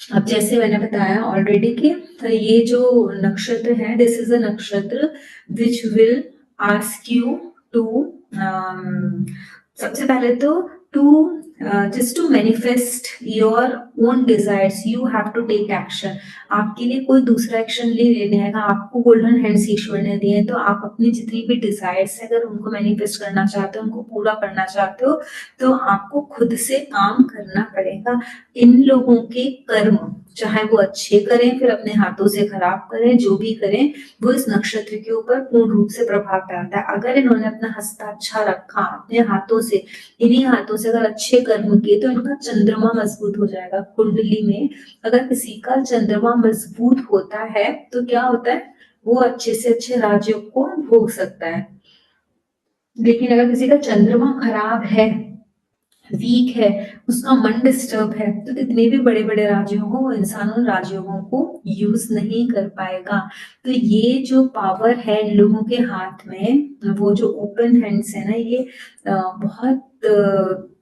अब जैसे मैंने बताया ऑलरेडी कि ये जो नक्षत्र है, this is a nakshatra which will ask you to, सबसे पहले तो to just to manifest your own desires you have to take action. आपके लिए कोई दूसरा एक्शन नहीं लेने आएगा, आपको गोल्डन हैंड्स ईश्वर ने दिए हैं, तो आप अपनी जितनी भी डिजायर्स है अगर उनको मैनिफेस्ट करना चाहते हो, उनको पूरा करना चाहते हो, तो आपको खुद से काम करना पड़ेगा। इन लोगों के कर्म चाहे वो अच्छे करें फिर अपने हाथों से खराब करें, जो भी करें वो इस नक्षत्र के ऊपर पूर्ण रूप से प्रभाव डालता है। अगर इन्होंने अपना हस्ता अच्छा रखा अपने हाथों से, इन्हीं हाथों से अगर अच्छे कर्म किए, तो इनका चंद्रमा मजबूत हो जाएगा। कुंडली में अगर किसी का चंद्रमा मजबूत होता है तो क्या होता है, वो अच्छे से अच्छे राजयोग को भोग सकता है। लेकिन अगर किसी का चंद्रमा खराब है, वीक है, उसका मन डिस्टर्ब है, तो कितने भी बड़े बड़े राजयोग हो वो इंसान उन राजयोगों को यूज नहीं कर पाएगा। तो ये जो पावर है इन लोगों के हाथ में, वो जो ओपन हैंड्स है ना, ये बहुत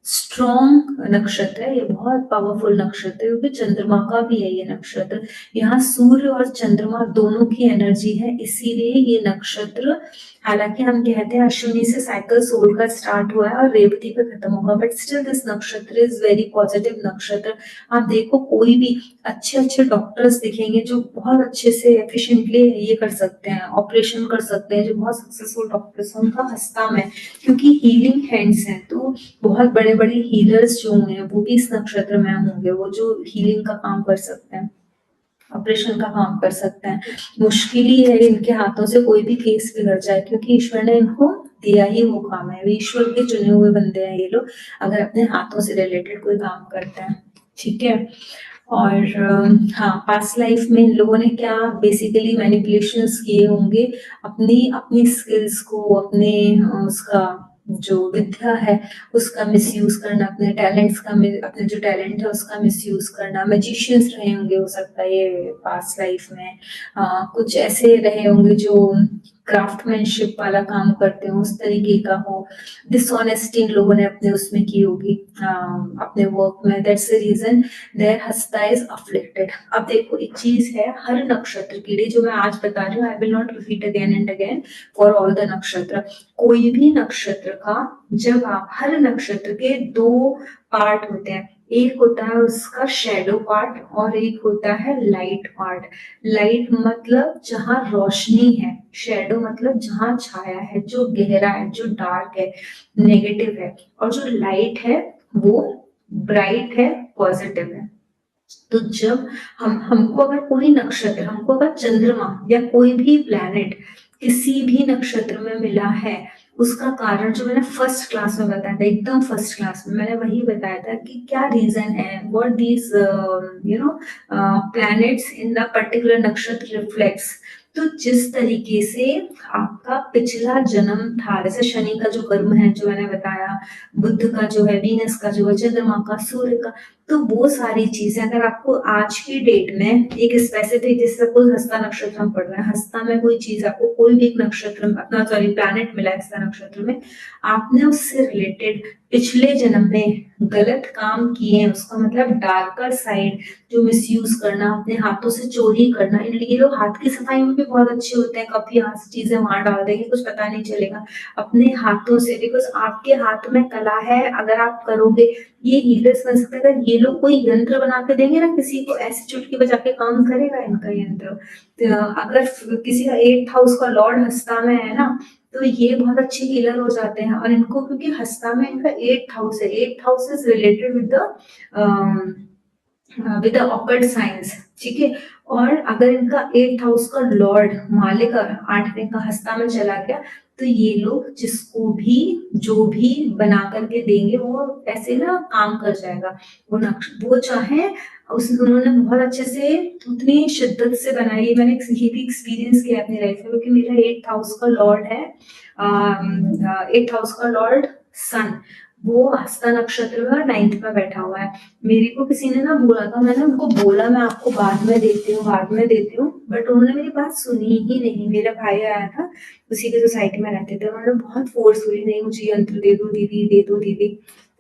स्ट्रॉन्ग नक्षत्र है, ये बहुत पावरफुल नक्षत्र है, क्योंकि चंद्रमा का भी है ये नक्षत्र। यहाँ सूर्य और चंद्रमा दोनों की एनर्जी है, इसीलिए ये नक्षत्र, हालांकि हम कहते हैं अश्विनी से साइकिल सोल का स्टार्ट हुआ है और रेवती पे खत्म होगा, बट स्टिल दिस नक्षत्र इज वेरी पॉजिटिव नक्षत्र। आप देखो कोई भी अच्छे अच्छे डॉक्टर्स दिखेंगे जो बहुत अच्छे से एफिशिएंटली ये कर सकते हैं, ऑपरेशन कर सकते हैं, जो बहुत सक्सेसफुल डॉक्टर्स हैं, उनका हस्ता में, क्योंकि हीलिंग हैंड्स हैं, तो बहुत बड़े बड़े हीलर्स जो होंगे वो भी इस नक्षत्र में होंगे, वो जो हीलिंग का काम कर सकते हैं, ऑपरेशन का काम कर सकते हैं। मुश्किल ही है इनके हाथों से कोई भी केस बिगड़ जाए, क्योंकि ईश्वर ने इनको दिया ही वो काम है, ईश्वर के चुने हुए बंदे हैं ये लोग, अगर अपने हाथों से रिलेटेड कोई काम करते हैं। ठीक है। और हाँ, पास्ट लाइफ में इन लोगों ने क्या बेसिकली मैनिपुलेशंस किए होंगे, अपनी अपनी स्किल्स को, अपने उसका जो विद्या है उसका मिसयूज करना, अपने टैलेंट्स का, अपने जो टैलेंट है उसका मिसयूज करना। मैजिशियंस रहे होंगे हो सकता है ये पास्ट लाइफ में, कुछ ऐसे रहे होंगे जो क्राफ्टमैनशिप वाला काम करते हो, उस तरीके का हो। डिसऑनेस्टी इन लोगों ने अपने उसमें की होगी, अपने वर्क में, दैट्स द रीजन देयर हस्ता इज अफ्लिक्टेड। अब देखो एक चीज है, हर नक्षत्र के लिए जो मैं आज बता रही हूँ, I will not repeat again and again for all the नक्षत्र। कोई भी नक्षत्र का, जब आप, हर नक्षत्र के दो पार्ट होते हैं, एक होता है उसका शेडो पार्ट और एक होता है लाइट पार्ट। लाइट मतलब जहां रोशनी है, शेडो मतलब जहां छाया है, जो गहरा है, जो डार्क है, नेगेटिव है, और जो लाइट है वो ब्राइट है, पॉजिटिव है। तो जब हमको अगर कोई नक्षत्र, हमको अगर चंद्रमा या कोई भी प्लैनेट किसी भी नक्षत्र में मिला है, उसका कारण जो मैंने फर्स्ट क्लास में बताया था, एकदम फर्स्ट क्लास में मैंने वही बताया था कि क्या रीजन है, what these planets in the particular नक्षत्र रिफ्लेक्ट्स। तो जिस तरीके से आपका पिछला जन्म था, जैसे शनि का जो कर्म है जो मैंने बताया, बुध का जो है, वीनस का जो है, चंद्रमा का, सूर्य का, तो वो सारी चीजें अगर आपको आज की डेट में एक स्पेसिफिक, जैसे सपोज हस्ता नक्षत्र हम पढ़ रहे हैं, हस्ता में कोई चीज आपको, कोई भी एक नक्षत्र में अपना, सॉरी, प्लैनेट मिला है हस्ता नक्षत्र में, आपने उससे रिलेटेड पिछले जन्म में गलत काम किए हैं, उसका मतलब डार्कर साइड, जो मिसयूज करना, अपने हाथों से चोरी करना, ये लोग हाथ की सफाई में भी बहुत अच्छे होते हैं, कभी यहाँ से चीजें वहां डाल देंगे कुछ पता नहीं चलेगा, अपने हाथों से, बिकॉज आपके हाथ में कला है, अगर आप करोगे, ये हीलर्स बन सकते हैं। अगर ये लोग कोई यंत्र बना के देंगे ना किसी को, ऐसी चुटकी बजा के काम करेगा इनका यंत्र। तो अगर किसी का 8th हाउस का लॉर्ड हस्ता में है ना, तो ये बहुत अच्छे हीलर हो जाते हैं, और इनको क्योंकि हस्ता में इनका 8th हाउस है, 8th house is related with the occult science. ठीक है। और अगर इनका 8th हाउस का लॉर्ड मालिक 8वें का हस्ता में चला गया, तो ये लोग जिसको भी, जो भी बना करके देंगे वो ऐसे ना काम कर जाएगा। वो चाहे उन्होंने बहुत अच्छे से, उतनी शिद्दत से बनाई, मैंने ये भी एक्सपीरियंस किया अपनी लाइफ में, क्योंकि मेरा 8th हाउस का लॉर्ड है, 8th हाउस का लॉर्ड सन, वो हस्ता नक्षत्र में 9th में बैठा हुआ है। मेरे को किसी ने ना बोला था, मैंने उनको बोला मैं आपको बाद में देती हूँ, बाद में देती हूँ, बट उन्होंने मेरी बात सुनी ही नहीं। मेरा भाई आया था, उसी की सोसाइटी में रहते थे, उन्होंने बहुत फोर्स हुई, नहीं मुझे यंत्र दे दो दीदी, दे दो दीदी,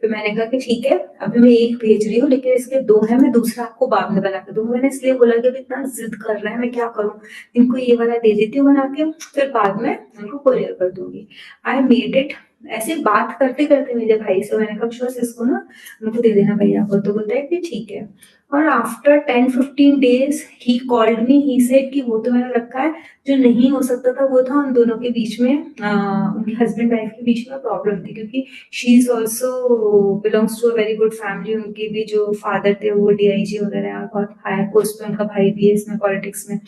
फिर मैंने कहा कि ठीक है, अभी मैं एक भेज रही हूँ लेकिन इसके 2 हैं, मैं दूसरा आपको बाद में बना के दूँगी। मैंने इसलिए बोला कि अभी इतना ज़िद कर रहा है, मैं क्या करूँ? इनको ये वाला दे देती हूँ बना के, फिर बाद में इनको कोरियर कर दूँगी। I made it. ऐसे बात करते-करते मेरे भाई से मैंने कहा, "विश्वास इसको ना उनको दे देना भैया को।" तो बोलता है कि ठीक है। और after 10-15 days he called me, he said कि वो तो मैंने रखा है, जो नहीं हो सकता था वो था उन दोनों के बीच में, उनके हस्बैंड वाइफ के बीच में प्रॉब्लम थी, क्योंकि she is also belongs to a very good family. उनके भी जो फादर थे वो डीआईजी वगैरह हैं, बहुत हाई पोस्ट पे उनका भाई भी है इसमें पॉलिटिक्स में।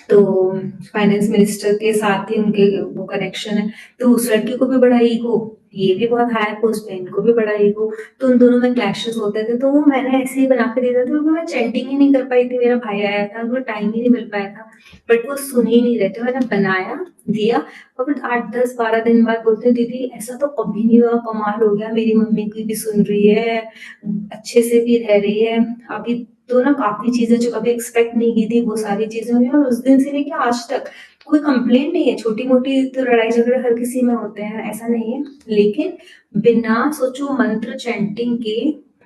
तो फाइनेंस मिनिस्टर के साथ ही उनके वो कनेक्शन है। तो उस लड़की को भी बड़ा ईगो, ये भी बहुत हाई पोस्ट पे, इनको भी बड़ा ईगो। तो उन दोनों में क्लैशेस होते थे। तो वो मैंने ऐसे ही बना के दे दिया था, क्योंकि मैं चैटिंग ही नहीं कर पाई थी, मेरा भाई आया था, उनको टाइम ही नहीं मिल पाया था। बट वो सुन ही नहीं रहे थे। मैंने बनाया, दिया, और फिर 8-10-12 दिन बाद बोलते, दीदी ऐसा तो कभी नहीं हुआ, कमाल हो गया, मेरी मम्मी की भी सुन रही है, अच्छे से भी रह रही है। अभी तो ना काफ़ी चीज़ें जो कभी एक्सपेक्ट नहीं की थी, वो सारी चीज़ें हुई, और उस दिन से लेके आज तक कोई कंप्लेंट नहीं है। छोटी-मोटी तो लड़ाई झगड़े हर किसी में होते हैं, ऐसा नहीं है। लेकिन बिना सोचो मंत्र चैंटिंग के,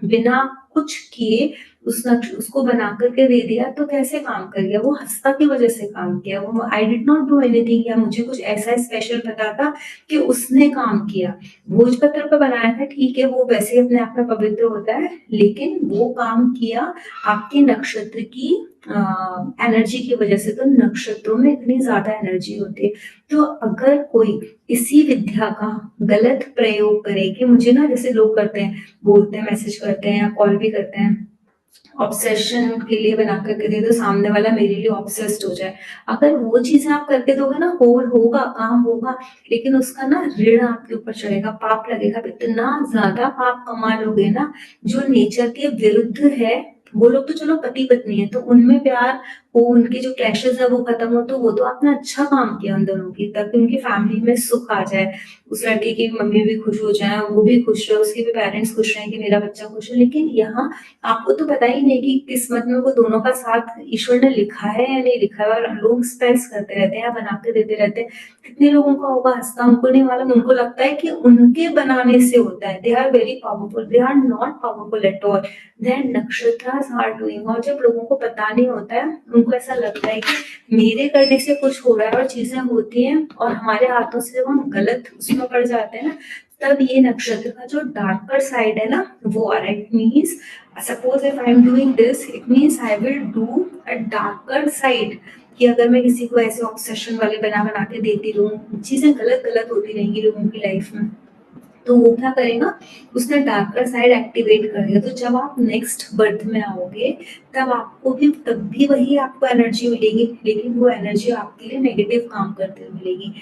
बिना कुछ किए उसको बना कर के दे दिया, तो कैसे काम कर गया? वो हँसता की वज़ह से काम किया। वो I did not do anything, या मुझे कुछ ऐसा स्पेशल पता था कि उसने काम किया। भोजपत्र पे बनाया था, ठीक है, वो वैसे ही अपने आप में पवित्र होता है, लेकिन वो काम किया आपके नक्षत्र की एनर्जी की वजह से। तो नक्षत्रों में इतनी ज़्यादा एनर्जी होती है। तो अगर कोई इसी विद्या का गलत प्रयोग करे, कि मुझे ना जैसे लोग करते हैं, बोलते हैं, मैसेज करते हैं या कॉल भी करते हैं, ऑब्सेशन के लिए बना करके दे दो, सामने वाला मेरे लिए ऑब्सेस्ड हो जाए। अगर वो चीज़ें आप करके दोगे ना, होगा, काम होगा, लेकिन उसका ना ऋण आपके ऊपर चढ़ेगा, पाप लगेगा। इतना ज़्यादा पाप कमा लोगे ना, जो नेचर के विरुद्ध है। वो लोग तो चलो पति-पत्नी है, तो उनमें प्यार हो, उनके जो क्लैशेज़ है वो खत्म हो, तो वो तो आपने अच्छा काम किया उन दोनों की, ताकि उनकी फैमिली में सुख आ जाए। उस लड़के की मम्मी भी खुश हो जाए, वो भी खुश रहे, उसके भी पेरेंट्स खुश रहें कि मेरा बच्चा खुश है। लेकिन यहाँ आपको तो पता ही नहीं कि किस्मत में वो दोनों का साथ ईश्वर ने लिखा है या नहीं लिखा है, और लोग स्पेल्स करते रहते हैं, बना के देते रहते हैं। कितने लोगों का होगा हँसता, उनको नहीं मालूम, उनको लगता है कि उनके बनाने से होता है। They are very powerful, they are not powerful at all, there nakshatras are doing. और जब लोगों को पता नहीं होता है, उनको ऐसा लगता है कि मेरे करने से कुछ हो रहा है, और चीजें होती हैं, और हमारे हाथों से जब हम गलत उसमें पड़ जाते हैं ना, तब ये नक्षत्र का जो डार्कर साइड है ना, वो आ रहा है। It means suppose if I am doing this, it means I will do a darker side. कि अगर मैं किसी को ऐसे ऑब्सेशन वाले बना बना के देती रहूं, चीजें गलत गलत होती रहेंगी लोगों की लाइफ में, तो वो क्या करेगा, उसने डार्कर साइड एक्टिवेट कर दिया। तो जब आप नेक्स्ट बर्थ में आओगे, तब भी वही आपको एनर्जी मिलेगी, लेकिन वो एनर्जी आपके लिए नेगेटिव काम करते हुए मिलेगी।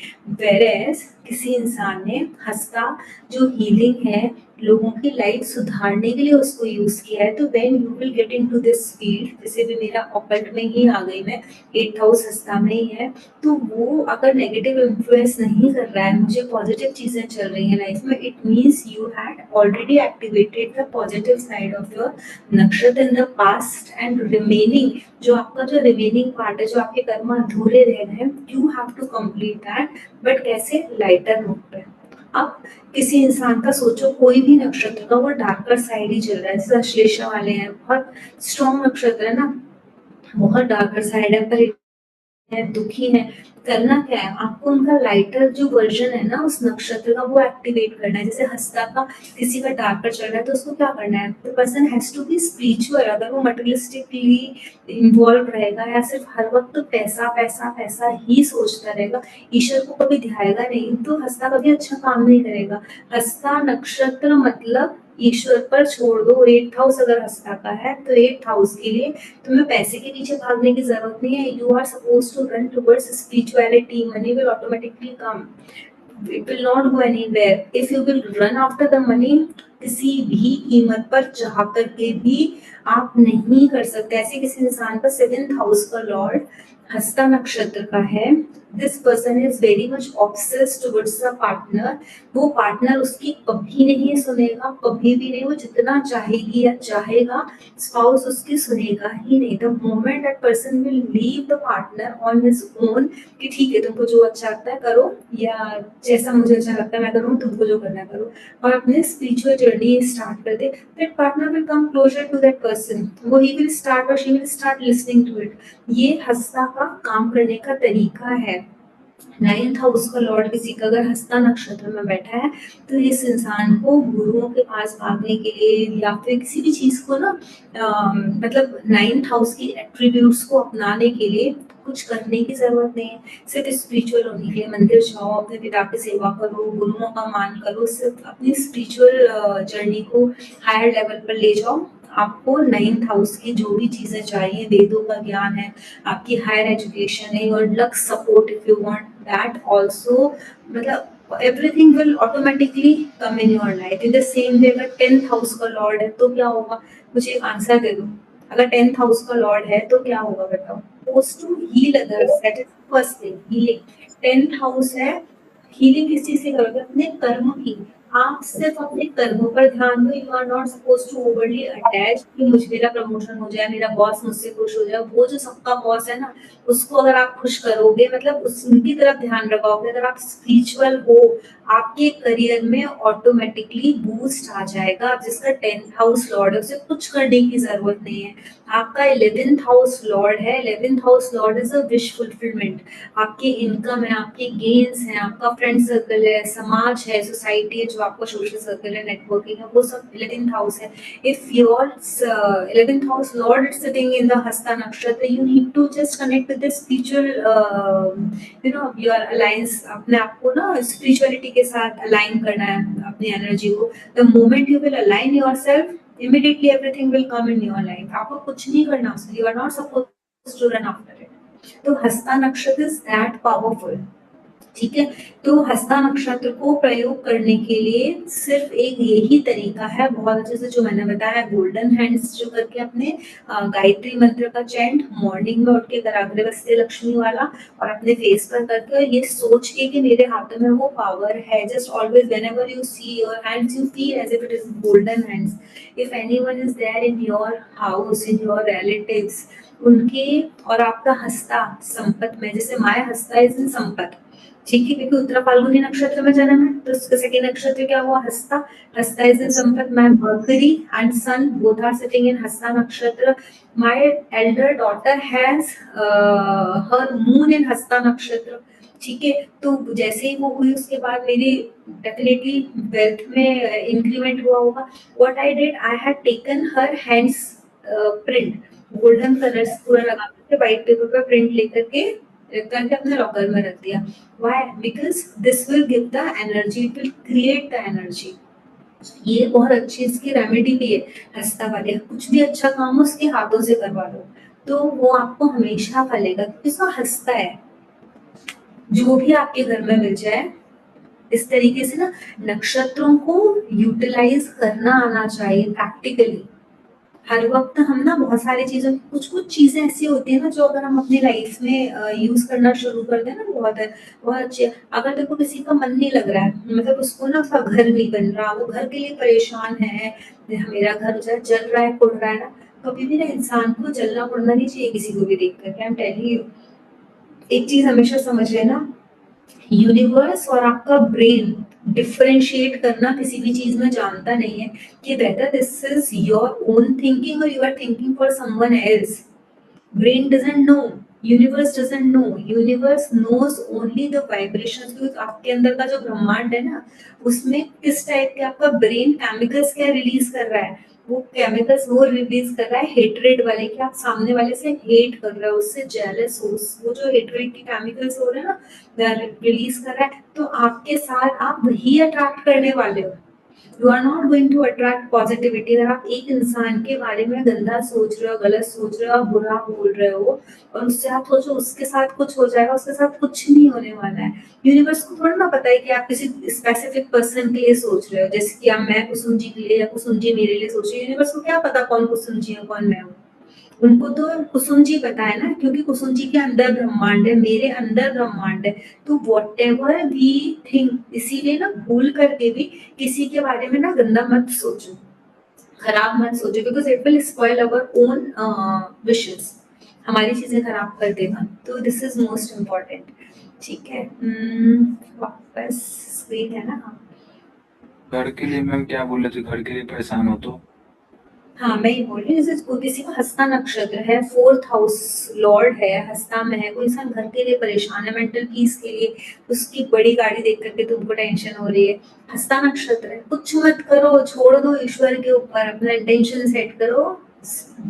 वेरएज किसी इंसान ने हंसता जो हीलिंग है, लोगों की लाइफ सुधारने के लिए उसको यूज किया है, तो when you will get into this field, जैसे भी मेरा ऑकल्ट में ही आ गई मैं, 8th हाउस हस्ता में ही है, तो वो अगर नेगेटिव इन्फ्लुएंस नहीं कर रहा है, मुझे पॉजिटिव चीजें चल रही हैं लाइफ में, it means you had already activated the positive side of your nakshatra in the past, and remaining जो आपका जो रिमेनिंग पार्ट है, जो आपके कर्म अधूरे रह गए हैं, you have to complete that. But कैसे? लाइटर नोट पे। अब किसी इंसान का सोचो, कोई भी नक्षत्र का वो डार्कर साइड ही चल रहा है, जैसे अश्लेषा वाले हैं, बहुत स्ट्रॉन्ग नक्षत्र है ना, बहुत डार्कर साइड है, पर है, दुखी है, करना क्या है आपको? उनका लाइटर जो वर्जन है ना उस नक्षत्र का, वो एक्टिवेट करना है। जैसे हस्ता का किसी का डार्कर चल रहा है, तो उसको क्या करना है? The person has to be spiritual. अगर वो मटेरियलिस्टिकली इन्वॉल्व रहेगा, या सिर्फ हर वक्त तो पैसा पैसा पैसा ही सोचता रहेगा, ईश्वर को कभी ध्याएगा नहीं, तो हस्ता कभी अच्छा काम नहीं करेगा। हस्ता नक्षत्र मतलब ईश्वर पर छोड़ दो। 8th हाउस अगर हस्ता का है, तो 8th हाउस के लिए तुम्हें पैसे के पीछे भागने की जरूरत नहीं है। You are suppose to run towards spirituality, money will automatically come, it will not go anywhere if you will run after the money. किसी भी कीमत पर चाह करके भी आप नहीं कर सकते। ऐसे किसी इंसान का 7th हाउस का लॉर्ड हस्ता नक्षत्र का है, this person is very much obsessed towards the partner. वो पार्टनर उसकी कभी नहीं सुनेगा, कभी भी नहीं। वो जितना चाहेगी या चाहेगा, स्पाउस उसकी सुनेगा ही नहीं। The moment that person will leave the partner on his own, कि ठीक है तुमको जो अच्छा लगता है करो, या जैसा मुझे अच्छा लगता है मैं करूँ, तुमको जो करना है करो, और अपने स्पिरिचुअल जर्नी स्टार्ट कर दे, that partner will come closer to that person, वो ही विल स्टार्ट और she will start listening to it. ये हस्ता का काम करने का तरीका है। 9th हाउस का लॉर्ड किसी का अगर हस्ता नक्षत्र में बैठा है तो इस इंसान को गुरुओं के पास भागने के लिए या फिर किसी भी चीज को ना मतलब 9th हाउस की एट्रीब्यूट्स को अपनाने के लिए कुछ करने की जरूरत नहीं है। सिर्फ स्पिरिचुअल होने के लिए मंदिर जाओ, अपने पिता की सेवा करो, गुरुओं का मान करो, सिर्फ अपनी स्पिरिचुअल जर्नी को हायर लेवल पर ले जाओ। आपको 9th हाउस की जो भी चीजें चाहिए, वेदों का ज्ञान है, आपकी हायर एजुकेशन है, your luck support if you want that also, मतलब everything will automatically come in your life. In the same way अगर 10th हाउस का लॉर्ड है तो क्या होगा, मुझे एक आंसर दे दो। अगर 10th हाउस का लॉर्ड है तो क्या होगा बताओ? Post to heal others, that is first thing, healing. 10th house है, हीलिंग किस चीज से करोगे? अपने कर्म की। आप सिर्फ अपने कर्मों पर ध्यान दो। You are not suppose to overly attach कि मुझे मेरा प्रमोशन हो जाए, मेरा बॉस मुझसे खुश हो जाए। वो जो सबका बॉस है ना, उसको अगर आप खुश करोगे, मतलब उनकी तरफ ध्यान रखोगे, अगर आप स्पिरिचुअल हो, आपके करियर में ऑटोमेटिकली बूस्ट आ जाएगा। जिसका 10th हाउस लॉर्ड है उसे कुछ करने की जरूरत नहीं है। आपका 11th हाउस लॉर्ड है, 11th house lord is a wish fulfilment. आपकी इनकम है, आपके गेन्स हैं, आपका फ्रेंड सर्कल है, समाज है, सोसाइटी है, जो आपका सोशल सर्कल है, नेटवर्किंग है, वो सब 11th हाउस है। If your 11th house lord is sitting in the Hasta nakshatra, you need to just connect with the spiritual your alliance. अपने आप को ना स्पिरिचुअलिटी के साथ अलाइन करना है, अपनी एनर्जी को। The moment you will align yourself, immediately everything will come in your life। आपको कुछ नहीं करना उसके लिए, you are not supposed to run after it। तो हस्ता नक्षत्र इज दैट पावरफुल, ठीक है। तो हस्ता नक्षत्र को प्रयोग करने के लिए सिर्फ एक यही तरीका है, बहुत अच्छे से जो मैंने बताया, गोल्डन हैंड्स जो करके अपने गायत्री मंत्र का चैंट मॉर्निंग में उठ के कराग्रवस्ते लक्ष्मी वाला, और अपने फेस पर करके ये सोच के कि मेरे हाथों में वो पावर है। Just always whenever you see your hands, you feel as if it is golden hands. If anyone is there in your house, in your relatives, उनके और आपका हस्ता संपत में, जैसे माया हस्ता इज इन संपत, ठीक है, क्योंकि उत्तरा फाल्गुनी नक्षत्र में जन्म है, तो उसका सेकंड नक्षत्र क्या हुआ? Hasta. Hasta is in Sampat. My Mercury and sun both are sitting in Hasta nakshatra. My elder daughter has her moon in Hasta nakshatra, ठीक है। तो जैसे ही वो हुई उसके बाद मेरी डेफिनेटली वेल्थ में इंक्रीमेंट हुआ होगा। What I did, I had taken her hands print, golden colours पूरा लगा के व्हाइट पेपर पर प्रिंट लेकर के करके अपने लॉकर में रख दिया। Why? Because this will give the energy, it will create the energy। ये बहुत अच्छी इसकी रेमेडी भी है। हस्ता वाले कुछ भी अच्छा काम उसके हाथों से करवा लो तो वो आपको हमेशा फलेगा, क्योंकि उसका हस्ता है। जो भी आपके घर में मिल जाए, इस तरीके से ना नक्षत्रों को यूटिलाइज करना आना चाहिए प्रैक्टिकली। हर वक्त हम ना बहुत सारी चीजों, कुछ कुछ चीजें ऐसी होती है ना जो अगर हम अपनी लाइफ में यूज करना शुरू कर दें ना, बहुत है, बहुत अच्छी है। अगर देखो किसी का मन नहीं लग रहा है, मतलब उसको ना उसका घर नहीं बन रहा, वो घर के लिए परेशान है, मेरा घर जो है जल रहा है, कुड़ रहा है ना, कभी भी ना इंसान को जलना कुड़ना नहीं चाहिए किसी को भी देख करके। आई एम टेलिंग यू, एक चीज हमेशा समझ लेना, यूनिवर्स और आपका ब्रेन डिफरेंशिएट करना किसी भी चीज में जानता नहीं है कि whether this is your own thinking और you are thinking for someone else. Brain doesn't know, universe doesn't know, universe knows only the vibrations. क्योंकि आपके अंदर का जो ब्रह्मांड है ना, उसमें किस टाइप के आपका ब्रेन केमिकल्स क्या रिलीज कर रहा है, वो केमिकल्स वो रिलीज कर रहा है हेट्रेड वाले, कि आप सामने वाले से हेट कर रहे हो, उससे जेलस हो, वो जो हेट्रेड के केमिकल्स हो रहे हैं ना रिलीज कर रहा है, तो आपके साथ आप वही अट्रैक्ट करने वाले हो। You are not going to attract positivity. अगर आप एक इंसान के बारे में गंदा सोच रहे हो, गलत सोच रहे हो, बुरा बोल रहे हो, और उससे आप सोचो उसके साथ कुछ हो जाएगा, उसके साथ कुछ नहीं होने वाला है। यूनिवर्स को थोड़ा ना पता है कि आप किसी स्पेसिफिक पर्सन के लिए सोच रहे हो, जैसे कि आप, मैं कुसुम जी के लिए या कुसुम जी मेरे लिए सोच रही हूँ। यूनिवर्स को क्या पता कौन कुसुम जी है कौन मैं हूँ? उनको तो कुसुम जी पता है ना, क्योंकि कुसुम जी के अंदर ब्रह्मांड है, मेरे अंदर ब्रह्मांड है। तो वॉट एवर वी थिंक, इसीलिए ना भूल करके भी किसी के बारे में ना गंदा मत सोचो, खराब मत सोचो, because it will spoil our own wishes, हमारी चीजें खराब कर देगा। तो दिस इज मोस्ट इम्पोर्टेंट, ठीक है। वापस स्क्रीन है ना, हाँ। घर के लिए मैम क्या बोल रहे थे, घर के लिए परेशान हो तो? हाँ, मैं ये बोल रही हूँ, जैसे कोई किसी का हस्ता नक्षत्र है, 4th हाउस लॉर्ड है, हस्ता में है, कोई इंसान घर के लिए परेशान है, मेंटल पीस के लिए, उसकी बड़ी गाड़ी देख करके तुमको टेंशन हो रही है, हस्ता नक्षत्र है, कुछ मत करो, छोड़ दो ईश्वर के ऊपर, अपना इंटेंशन सेट करो,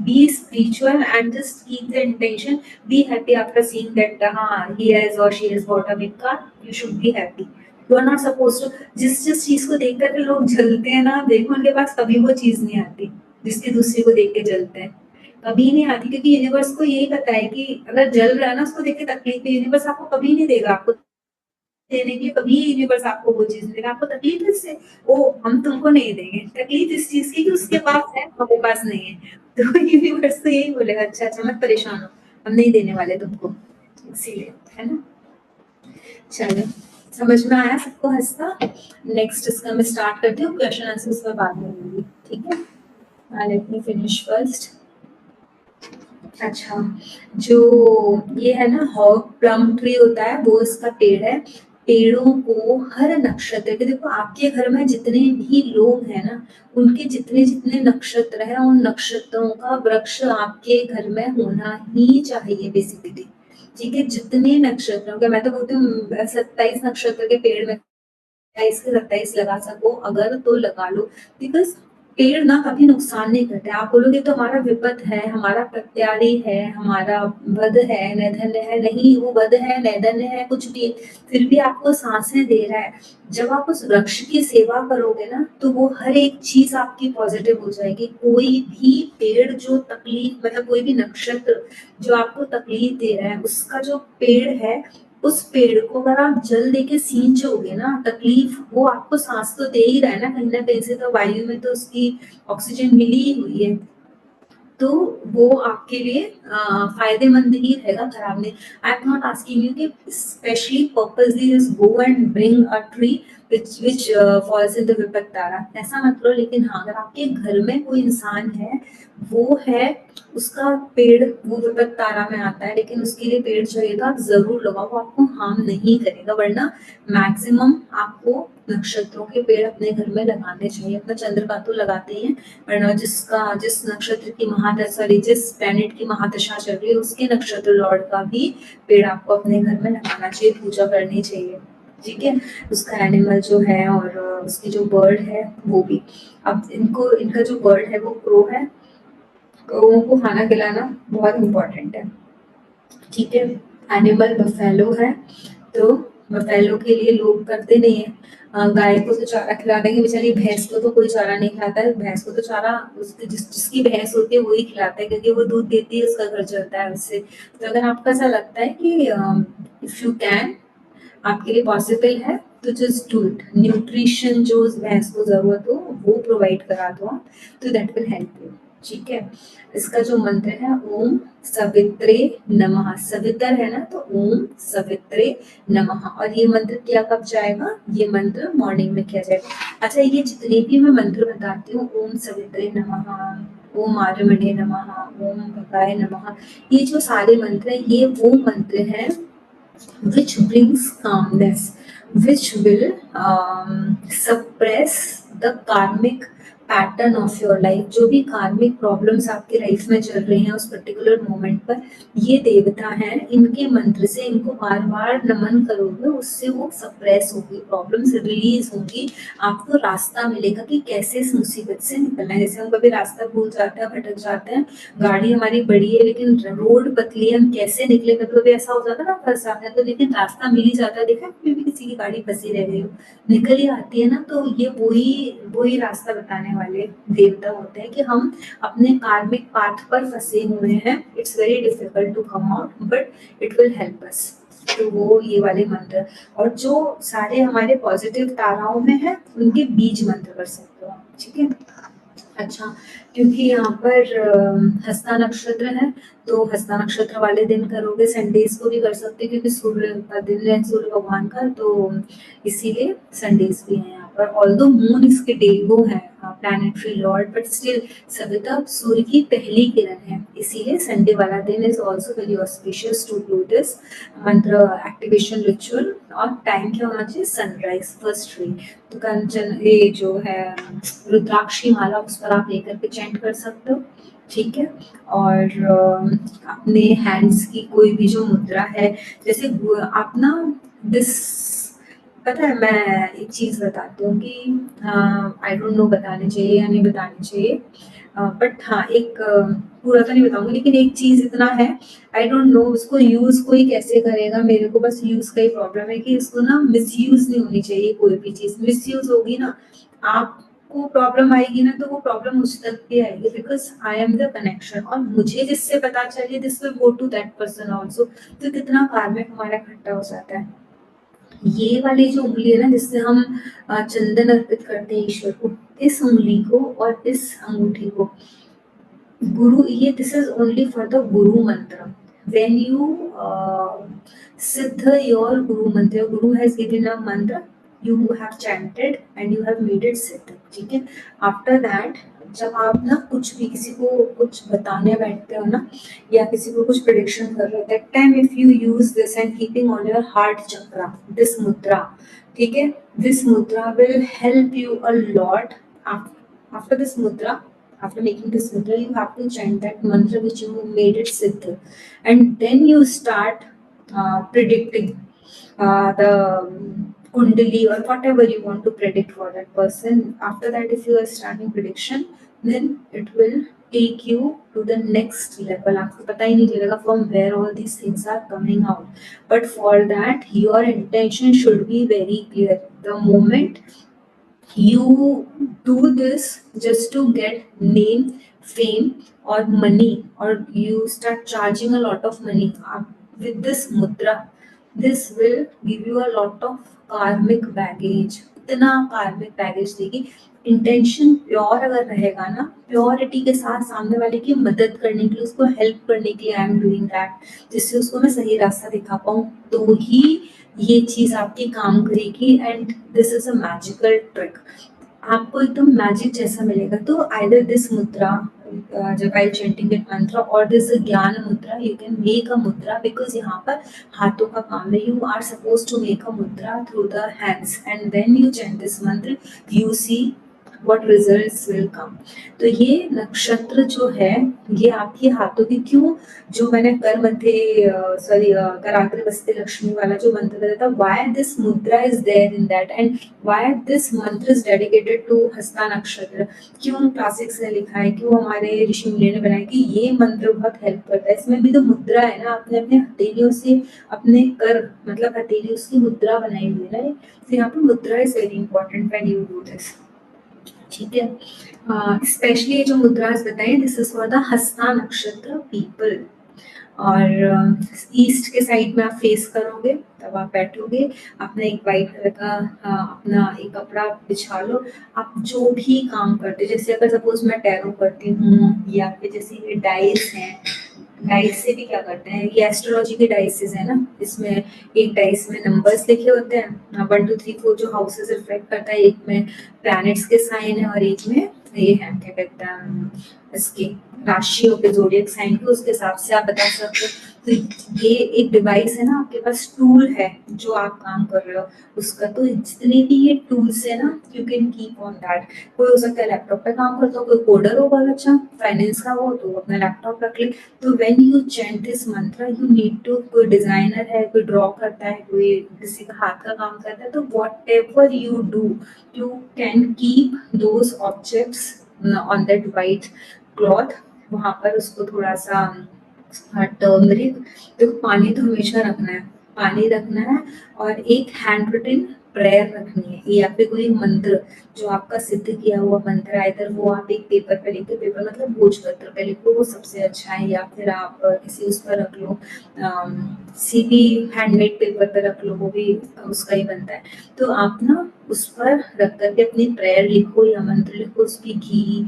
be spiritual and just keep the intention, be happy after seeing that हाँ ही हैज और she has got a big car, you should be happy. You are not suppose to, जिस जिस चीज को देख करके लोग जलते हैं ना, देखो उनके पास कभी वो चीज नहीं आती जिसकी दूसरे को देख के जलते हैं, कभी नहीं आती, क्योंकि यूनिवर्स को यही पता है कि अगर जल रहा है ना उसको देख के तकलीफ है, यूनिवर्स आपको कभी नहीं देगा, आपको देने के लिए कभी यूनिवर्स आपको वो चीज देगा, आपको तकलीफ है इससे, ओ हम तुमको नहीं देंगे, तकलीफ इस चीज की कि उसके पास है हमारे पास नहीं है, तो यूनिवर्स तो यही बोलेगा अच्छा अच्छा मत परेशान हो, हम नहीं देने वाले तुमको, इसीलिए, है ना। चलो, समझ में आया सबको हंसता। नेक्स्ट इसका मैं स्टार्ट करती हूँ, क्वेश्चन आंसर इसका बाद में होंगी, ठीक है। Let me finish first. अच्छा, जो ये है ना हॉग प्लम ट्री होता है, वो इसका पेड़ है। पेड़ों को हर नक्षत्र के, देखो आपके घर में जितने भी लोग हैं ना, उनके जितने जितने नक्षत्र हैं, उन नक्षत्रों का वृक्ष आपके घर में होना ही चाहिए बेसिकली, ठीक है। जितने नक्षत्रों के, मैं तो बोलती हूँ 27 नक्षत्र के पेड़ में 27 के 27 लगा सको अगर तो लगा लो, बिकॉज पेड़ ना कभी नुकसान नहीं करते। आप बोलोगे तो हमारा विपद है, हमारा प्रत्यारी है, हमारा वध है, नैधन्य है, नहीं वो वध है नैधन्य है कुछ भी, फिर भी आपको सांसें दे रहा है। जब आप उस वृक्ष की सेवा करोगे ना, तो वो हर एक चीज आपकी पॉजिटिव हो जाएगी। कोई भी पेड़ जो तकलीफ, मतलब कोई भी नक्षत्र जो आपको तकलीफ दे रहा है, उसका जो पेड़ है, उस पेड़ को अगर आप जल देके सींचोगे ना, तकलीफ वो आपको सांस तो दे ही रहा है ना कहीं से, तो वायु में तो उसकी ऑक्सीजन मिली ही हुई है, तो वो आपके लिए फायदेमंद ही रहेगा, खराब नहीं। I am not asking you कि specially purposely just go and bring a tree which falls in the Vipat Tara, ऐसा मत करो। लेकिन हाँ, अगर आपके घर में कोई इंसान है, वो है, उसका पेड़ वो विपत्त तारा में आता है, लेकिन उसके लिए पेड़ चाहिए, तो आप जरूर लगाओ, वो आपको हार्म नहीं करेगा। वरना मैक्सिमम आपको नक्षत्रों के पेड़ अपने घर में लगाने चाहिए। अपना चंद्र का तो लगाते ही हैं, वरना जिस नक्षत्र की सॉरी जिस प्लेनेट की महादशा चल रही है, उसके नक्षत्र लॉर्ड का भी पेड़ आपको अपने घर में लगाना चाहिए, पूजा करनी चाहिए, ठीक है। उसका एनिमल जो है और उसकी जो बर्ड है वो भी। अब इनका जो बर्ड है वो क्रो है, कौओं को खाना खिलाना बहुत इम्पोर्टेंट है, ठीक है। एनिमल बफेलो है, तो बफेलो के लिए लोग करते नहीं है, गाय को तो चारा खिला देंगे, बेचारी भैंस को तो कोई चारा नहीं खिलाता है, भैंस को तो चारा जिसकी भैंस होती है वही खिलाता है, क्योंकि वो दूध देती है, उसका घर चलता है उससे। तो अगर आपको ऐसा लगता है कि इफ यू कैन, आपके लिए पॉसिबल है, तो जस्ट डू इट। न्यूट्रिशन जो उस भैंस को जरूरत हो वो प्रोवाइड करा दो आप, तो दैट विल हेल्प यू, ठीक है। इसका जो मंत्र है ओम सवित्रे नमः, सवितर है ना, तो ओम सवित्रे नमः। और ये मंत्र किया कब जाएगा, ये मंत्र मॉर्निंग में किया जाएगा। अच्छा, ये जितने भी मैं मंत्र बताती हूँ, ओम सवित्रे नमः, ओम आर्यमणे नमः, ओम भगाय नमः, ये जो सारे मंत्र है, ये वो मंत्र है which brings calmness, which will suppress the karmic pattern of your life. जो भी कार्मिक प्रॉब्लम्स आपकी लाइफ में चल रही हैं उस पर्टिकुलर मोमेंट पर, ये देवता हैं, इनके मंत्र से इनको बार बार नमन करोगे, उससे वो सप्रेस होगी, प्रॉब्लम्स रिलीज होगी, आपको रास्ता मिलेगा कि कैसे इस मुसीबत से निकलना है। जैसे हम कभी रास्ता भूल जाते हैं, भटक जाते हैं, गाड़ी हमारी बड़ी है लेकिन रोड पतली है, हम कैसे निकले, कभी कभी ऐसा हो जाता है ना, फंस जाते हैं, तो लेकिन रास्ता मिल ही जाता है। देखा कभी भी किसी की गाड़ी फंसी रह गई हो, निकल ही आती है ना, तो ये वही रास्ता बताने वाले देवता होते हैं कि हम अपने कार्मिक पाथ पर फंसे हुए हैं, it's very difficult to come out, but it will help us. तो वो ये वाले मंत्र, और जो सारे हमारे पॉजिटिव ताराओं में है, उनके बीज मंत्र कर सकते हो आप, ठीक है। अच्छा, क्योंकि यहाँ पर हस्ता नक्षत्र है, तो हस्ता नक्षत्र वाले दिन करोगे, संडेज को भी कर सकते हैं, क्योंकि सूर्य का दिन है, सूर्य भगवान का, तो इसीलिए संडेज भी है यहाँ पर। ऑल्दो मून इसके डे वो है, planetary lord, but still Savita Surya की पहली किरण है, इसीलिए संडे वाला दिन is also very auspicious to do this mantra activation ritual. और टाइम क्या होना चाहिए, सनराइज फर्स्ट रे। तो कंचन ये जो है रुद्राक्षी माला उस पर आप लेकर के चैंट कर सकते हो, ठीक है। और अपने हैंड्स की कोई भी जो मुद्रा है, जैसे आप ना दिस, पता है मैं एक चीज बताती हूँ कि आई डोंट नो बतानी चाहिए या नहीं बतानी चाहिए, बट हाँ एक पूरा तो नहीं बताऊंगी, लेकिन एक चीज इतना है, आई डोंट नो उसको यूज कोई कैसे करेगा, मेरे को बस यूज का ही प्रॉब्लम है कि इसको ना मिसयूज नहीं होनी चाहिए। कोई भी चीज मिसयूज होगी ना, आपको प्रॉब्लम आएगी ना, तो वो प्रॉब्लम मुझ तक भी आएगी, because I am the connection, और मुझे जिससे पता चले this will go to that person also. तो कितना कार्मिक हमारा इकट्ठा हो जाता है। ये वाली जो उंगली है ना जिससे हम चंदन अर्पित करते हैं ईश्वर को, इस उंगली को और इस अंगूठी को गुरु, ये this is only for the गुरु मंत्र। व्हेन यू सिद्ध योर गुरु मंत्र, गुरु हैज गिवन अ मंत्र, you have chanted and you have made it सिद्ध, ठीक है। आफ्टर दैट जब आप ना कुछ भी किसी को कुछ बताने बैठते हो ना, या किसी को कुछ प्रेडिक्शन कर रहे हो, that time if you use this and keeping on your heart chakra this मुद्रा, ठीक है, दिस मुद्रा will help you a lot. After this मुद्रा, after making this mudra, you have to chant that mantra which you made it siddha, and then you start predicting the kundali or whatever you want to predict for that person. After that, if you are starting prediction, then it will take you to the next level. आपको पता ही नहीं चलेगा from where all these things are coming out. But for that, your intention should be very clear. The moment you do this just to get name, fame, or money, or you start charging a lot of money with this mudra, this will give you a lot of karmic baggage. इतना कार्मिक baggage देगी। Intention pure अगर रहेगा ना, purity के साथ सामने वाले की मदद करने के लिए, उसको हेल्प करने के लिए, आई एम डूइंग दैट, जिससे उसको मैं सही रास्ता दिखा पाऊँ, तो ही ये चीज आपकी काम करेगी। And this is a magical trick, आपको एकदम मैजिक जैसा मिलेगा। तो आइदर दिस मुद्रा जब आई चेंटिंग इट मंत्र, और दिस ज्ञान मुद्रा, यू कैन मेक अ मुद्रा, बिकॉज यहाँ पर हाथों का काम है। You are suppose to make a mudra through the hands and then you chant this mantra, you see what results will come। तो ये नक्षत्र जो है, ये आपके हाथों की, क्यों जो मैंने कर मध्य सॉरी कराग्र बस्ते लक्ष्मी वाला जो मंत्र बताया था, why this mudra is there in that and why this mantra is dedicated to हस्ता नक्षत्र, क्यों क्लासिक्स ने लिखा है, क्यों हमारे ऋषि मुनि ने बनाया कि ये मंत्र बहुत हेल्प करता है। इसमें भी तो मुद्रा है ना, आपने अपने हथेलियों से अपने कर मतलब हथेली उसकी मुद्रा बनाई हुई है ना, तो यहाँ पे मुद्रा is very important when you do this, ठीक है। स्पेशली जो मुद्रास बताए, this is for the Hasta नक्षत्र पीपल। और ईस्ट के साइड में आप फेस करोगे, तब आप बैठोगे, अपना एक वाइट कलर का अपना एक कपड़ा बिछा लो। आप जो भी काम करते, जैसे अगर सपोज मैं टैरो करती हूँ, या फिर जैसे ये डाइस हैं, डाइस से भी क्या करते हैं, ये एस्ट्रोलॉजी के डाइसेस है ना, इसमें एक डाइस में नंबर्स लिखे होते हैं 1 2 3 4 जो हाउसेस रिफ्लेक्ट करता है, एक में प्लैनेट्स के साइन है और एक में ये है क्या कहते हैं इसके राशियों के जोडिएक साइन के, उसके हिसाब से आप बता सकते हो। तो ये एक डिवाइस है ना आपके पास, टूल है जो आप काम कर रहे हो उसका। तो जितने भी ये टूल्स है ना, you can keep on that. कोई हो सकता है लैपटॉप पे काम करता हो, कोई कोडर हो बहुत अच्छा फाइनेंस का हो तो अपना लैपटॉप रख ले। तो when you chant this mantra, you need to, कोई डिजाइनर है, कोई ड्रॉ करता है, कोई किसी का हाथ का काम करता है, तो what ever you do, you can keep those objects on that white cloth। वहां पर उसको थोड़ा सा टर्मरिक, तो पानी तो हमेशा रखना है, पानी रखना है, और एक हैंड रिटन प्रेयर रखनी है, या फिर कोई मंत्र जो आपका सिद्ध किया हुआ मंत्र, इधर वो आप एक पेपर पे लिखो, पेपर मतलब भोजपत्र पे लिखो, वो सबसे अच्छा है, या फिर आप किसी उस पर रख लो, किसी भी हैंडमेड पेपर पे रख लो, वो भी उसका ही बनता है। तो आप ना उस पर रख करके अपनी प्रेयर लिखो या मंत्र लिखो, उस पर घी,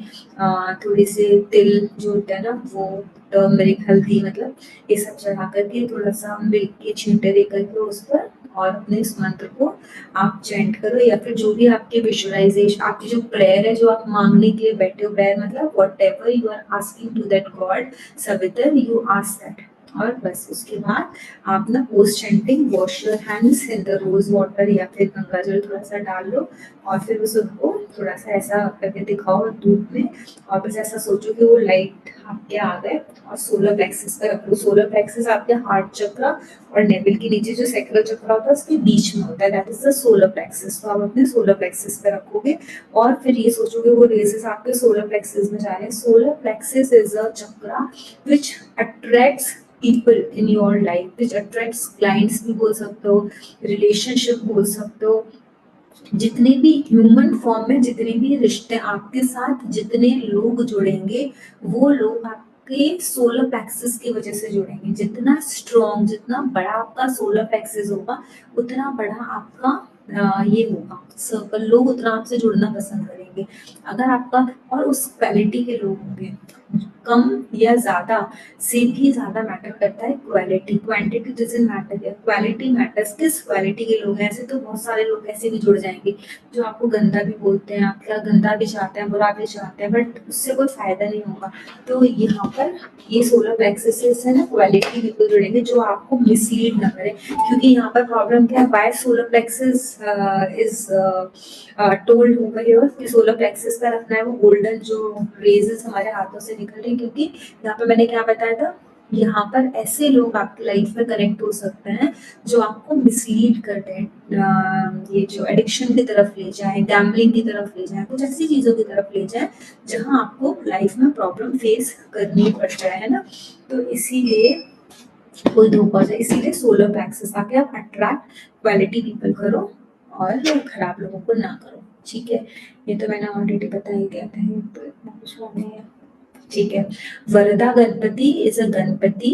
थोड़ी से तिल जो होता है ना वो, टर्मरिक, हल्दी, मतलब ये सब चढ़ा करके थोड़ा सा मिल्क के छींटे दे करके उस पर, और अपने इस मंत्र को आप चैंट करो, या फिर जो भी आपके विजुअलाइजेशन, आपकी जो प्रेयर है, जो आप मांगने के लिए बैठे हो, प्रेयर मतलब whatever you are asking to that god Savitar, you ask that. और बस उसके बाद आप ना post chanting wash your hands in the rose water, या फिर गंगा जल थोड़ा सा डाल लो, और फिर उसको थोड़ा सा ऐसा करके दिखाओ धूप में, और बस ऐसा सोचो कि वो लाइट आपके आ गए, और सोलर प्लेक्सिस पर रख लो। सोलर प्लेक्सिस आपके हार्ट चक्र और नेवल के नीचे जो सैक्रल चक्र होता है उसके बीच में होता है, that is the solar plexus. तो आप अपने सोलर प्लेक्सिस पे रखोगे, और फिर ये सोचोगे वो रेजेस आपके सोलर प्लेक्सिस में जा रहे हैं। सोलर प्लेक्सिस इज अ चक्र विच attracts people in your life, which attracts clients भी बोल सकते हो, रिलेशनशिप बोल सकते हो, जितने भी ह्यूमन फॉर्म में जितने भी रिश्ते आपके साथ जितने लोग जुड़ेंगे, वो लोग आपके सोलर प्लेक्सिस की वजह से जुड़ेंगे। जितना स्ट्रॉन्ग, जितना बड़ा आपका सोलर प्लेक्सिस होगा, उतना बड़ा आपका ये होगा सर्कल, लोग उतना आपसे जुड़ना पसंद करेंगे। अगर आपका, और उस क्वालिटी के लोग होंगे, कम या ज्यादा से भी ज्यादा मैटर करता है क्वालिटी, क्वांटिटी डजंट मैटर है, क्वालिटी मैटर्स। किस क्वालिटी के लोग हैं? ऐसे तो बहुत सारे लोग ऐसे भी जुड़ जाएंगे जो आपको गंदा भी बोलते हैं, आपका गंदा भी चाहते हैं, बुरा भी चाहते हैं, बट उससे कोई फायदा नहीं होगा। तो यहाँ पर ये सोलर प्लेक्सिस है ना, क्वालिटी पीपल जुड़ेंगे जो आपको मिसलीड ना करें, क्योंकि यहाँ पर प्रॉब्लम क्या है, why solar plexus is told over here कि सोलर प्लेक्सिस पर रखना है, वो गोल्डन जो रेजेस हमारे हाथों से निकल रही है, क्योंकि यहाँ पे मैंने क्या बताया था, यहाँ पर ऐसे लोग आपकी लाइफ में कनेक्ट हो सकते हैं जो आपको मिसलीड कर दें, ये जो एडिक्शन की तरफ ले जाए, गैम्बलिंग की तरफ ले जाए, कुछ ऐसी चीजों की तरफ ले जाए जहाँ आपको लाइफ में प्रॉब्लम फेस करनी पड़ जाए, है ना। तो इसीलिए कोई धोखा हो जाए, इसीलिए सोलर प्लेक्सिस आके आप अट्रैक्ट क्वालिटी पीपल करो और खराब लोगों को ना करो, ठीक है। ये तो मैंने ऑलरेडी बता ही दिया था, ये तो इतना कुछ नहीं है, ठीक है। Varada Ganapati is a Ganapati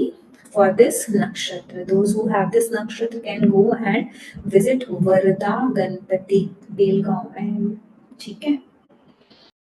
for this nakshatra. Those who have this nakshatra can go and visit Varda Ganpati, Belgaum, and ठीक है।